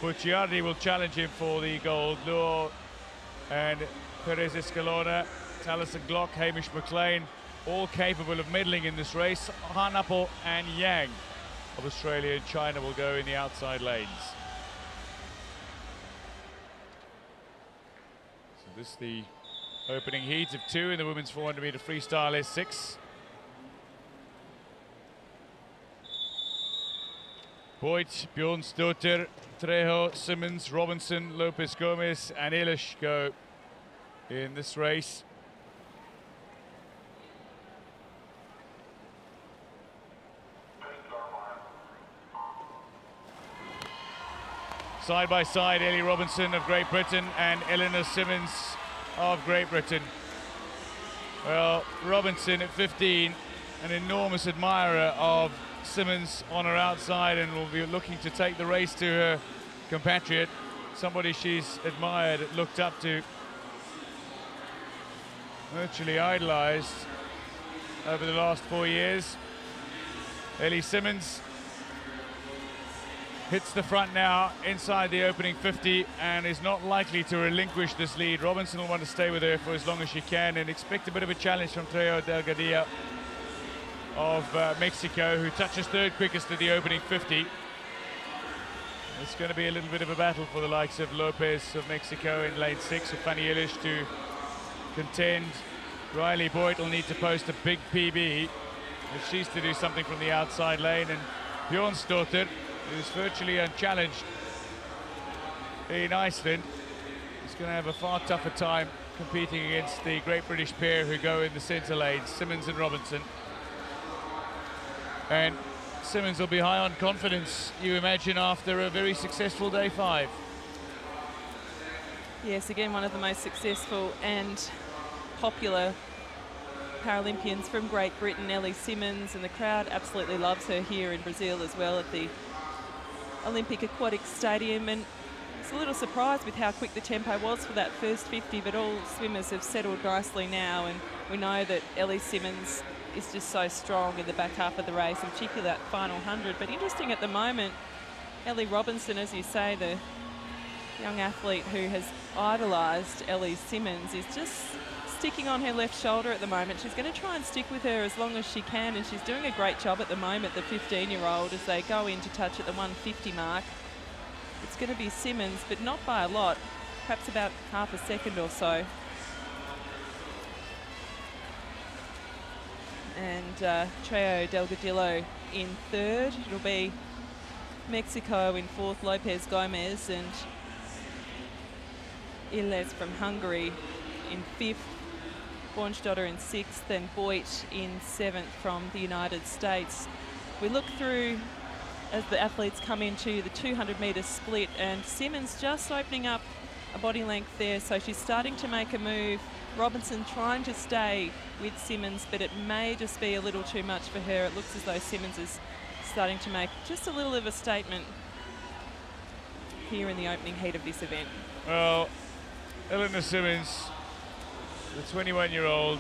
Bucciardi will challenge him for the gold. Luo and Perez Escalona, Taliesin Glock, Hamish McLean, all capable of middling in this race. Han Appel and Yang of Australia and China will go in the outside lanes. So this is the opening heat of 2 in the women's 400-meter freestyle S6. BOYT, BJORNSDOTTIR, TREJO, Simmonds, Robinson, Lopez Gomez and Elish go in this race. Side by side, Ellie Robinson of Great Britain and Eleanor Simmonds of Great Britain. Well, Robinson at 15, an enormous admirer of Simmonds on her outside, and will be looking to take the race to her compatriot, somebody she's admired, looked up to, virtually idolized over the last 4 years. Ellie Simmonds hits the front now inside the opening 50 and is not likely to relinquish this lead. Robinson will want to stay with her for as long as she can and expect a bit of a challenge from TREJO Delgadillo of Mexico, who touches third quickest at the opening 50. It's going to be a little bit of a battle for the likes of Lopez of Mexico in lane 6, with Fanni to contend. Reilly BOYT will need to post a big PB if she's to do something from the outside lane, and BJORNSDOTTIR, who's virtually unchallenged in Iceland, is going to have a far tougher time competing against the Great British pair who go in the centre lanes, Simmonds and Robinson. And Simmonds will be high on confidence, you imagine, after a very successful day 5. Yes, again, one of the most successful and popular Paralympians from Great Britain, Ellie Simmonds, and the crowd absolutely loves her here in Brazil as well at the Olympic Aquatic Stadium. And it's a little surprised with how quick the tempo was for that first 50, but all swimmers have settled nicely now, and we know that Ellie Simmonds is just so strong in the back half of the race, and particularly that final 100. But interesting at the moment, Ellie Robinson, as you say, the young athlete who has idolised Ellie Simmonds, is just sticking on her left shoulder at the moment. She's going to try and stick with her as long as she can, and she's doing a great job at the moment, the 15-year-old, as they go in to touch at the 150 mark. It's going to be Simmonds, but not by a lot, perhaps about half a second or so. And TREJO Delgadillo in third. It'll be Mexico in fourth, Lopez Gomez, and Illes from Hungary in fifth, BJORNSDOTTIR in sixth, and BOYT in seventh from the United States. We look through as the athletes come into the 200-metre split, and Simmonds just opening up a body length there, so she's starting to make a move. Robinson trying to stay with Simmonds, but it may just be a little too much for her. It looks as though Simmonds is starting to make just a little of a statement here in the opening heat of this event. Well, Eleanor Simmonds, the 21-year-old,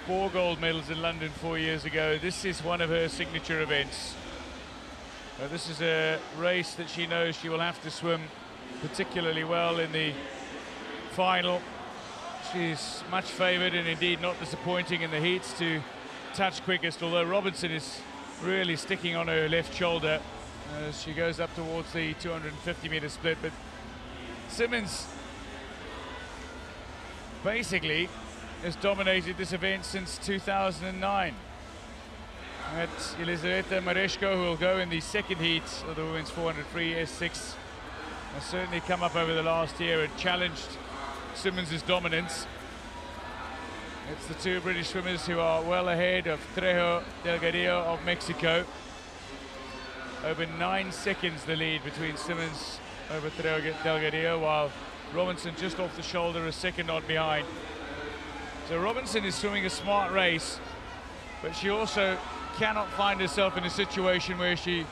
4 gold medals in London 4 years ago. This is one of her signature events. This is a race that she knows she will have to swim particularly well in the final. She's much favoured and indeed not disappointing in the heats to touch quickest, although Robinson is really sticking on her left shoulder as she goes up towards the 250-metre split. But Simmonds basically has dominated this event since 2009. That's Elizaveta Mareshko, who will go in the second heat of the women's 400 free S6. Has certainly come up over the last year and challenged Simmonds' dominance. It's the 2 British swimmers who are well ahead of TREJO Delgadillo of Mexico. Over 9 seconds the lead between Simmonds over TREJO Delgadillo, while Robinson just off the shoulder, a second on behind. So Robinson is swimming a smart race, but she also cannot find herself in a situation where she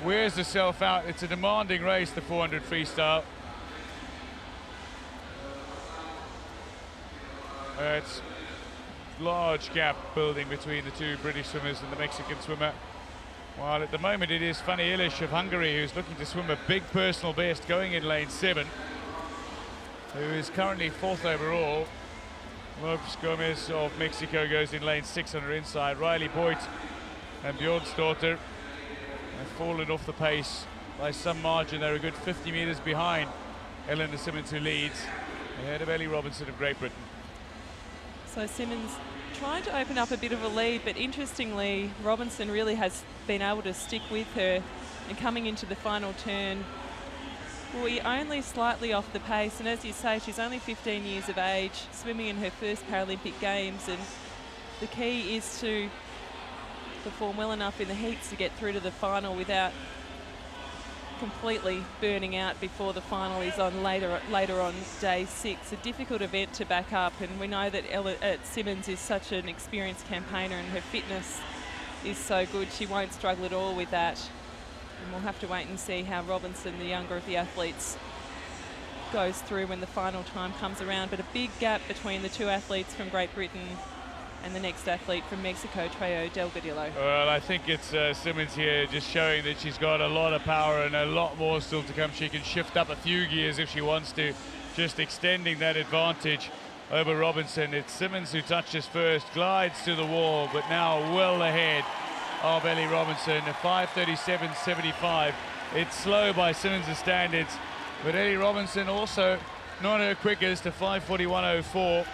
wears herself out. It's a demanding race, the 400 freestyle. It's large gap building between the 2 British swimmers and the Mexican swimmer. While at the moment it is Fanni of Hungary who's looking to swim a big personal best going in lane 7, who is currently 4th overall. LOPEZ of Mexico goes in lane 6 on her inside. Reilly, BOYT and BJORNSDOTTIR have fallen off the pace by some margin. They're a good 50 meters behind Eleanor Simmons, who leads, ahead of Ellie Robinson of Great Britain. So Simmons trying to open up a bit of a lead, but interestingly, Robinson really has been able to stick with her, and coming into the final turn, we're only slightly off the pace, and as you say, she's only 15 years of age, swimming in her first Paralympic Games, and the key is to perform well enough in the heats to get through to the final without completely burning out before the final is on later on day 6. A difficult event to back up, and we know that Simmons is such an experienced campaigner and her fitness is so good, she won't struggle at all with that. And we'll have to wait and see how Robinson, the younger of the athletes, goes through when the final time comes around. But a big gap between the two athletes from Great Britain and the next athlete from Mexico, TREJO, DELGADILLO. Well, I think it's Simmons here just showing that she's got a lot of power and a lot more still to come. She can shift up a few gears if she wants to, just extending that advantage over Robinson. It's Simmons who touches first, glides to the wall, but now well ahead of Ellie Robinson, a 5:37.75. It's slow by Simmons' standards, but Ellie Robinson also not her quickest, a 5:41.04.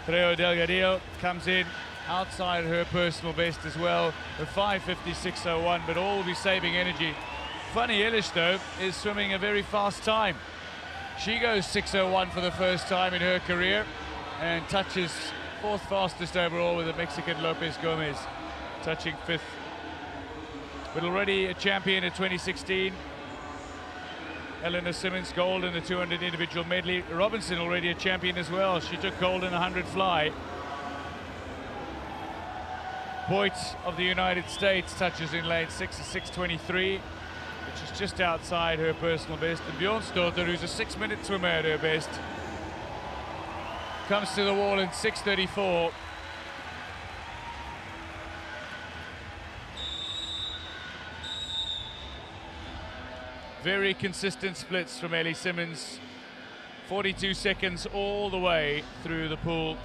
TREJO DELGADILLO comes in outside her personal best as well, a 5:56.01, but all will be saving energy. Fanni, though, is swimming a very fast time. She goes 6:01 for the first time in her career and touches 4th fastest overall, with the Mexican LOPEZ Gomez touching 5th. But already a champion at 2016. Eleanor Simmons, gold in the 200 individual medley. Robinson already a champion as well. She took gold in the 100 fly. BOYT of the United States touches in lane 6 at 6:23, which is just outside her personal best. And BJORNSDOTTIR, who's a 6-minute swimmer at her best, comes to the wall in 6:34. Very consistent splits from Ellie Simmons. 42 seconds all the way through the pool.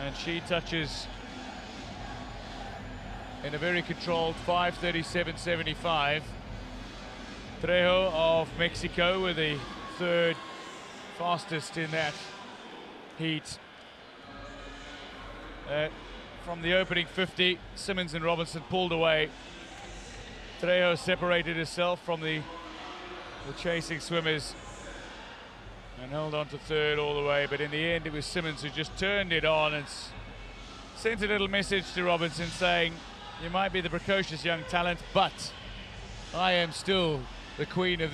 And she touches in a very controlled 5:37.75. TREJO of Mexico with the 3rd fastest in that heat. From the opening 50, Simmons and Robinson pulled away. TREJO separated herself from the chasing swimmers and held on to 3rd all the way, but in the end it was Simmons who just turned it on and sent a little message to Robinson saying, you might be the precocious young talent, but I am still the queen of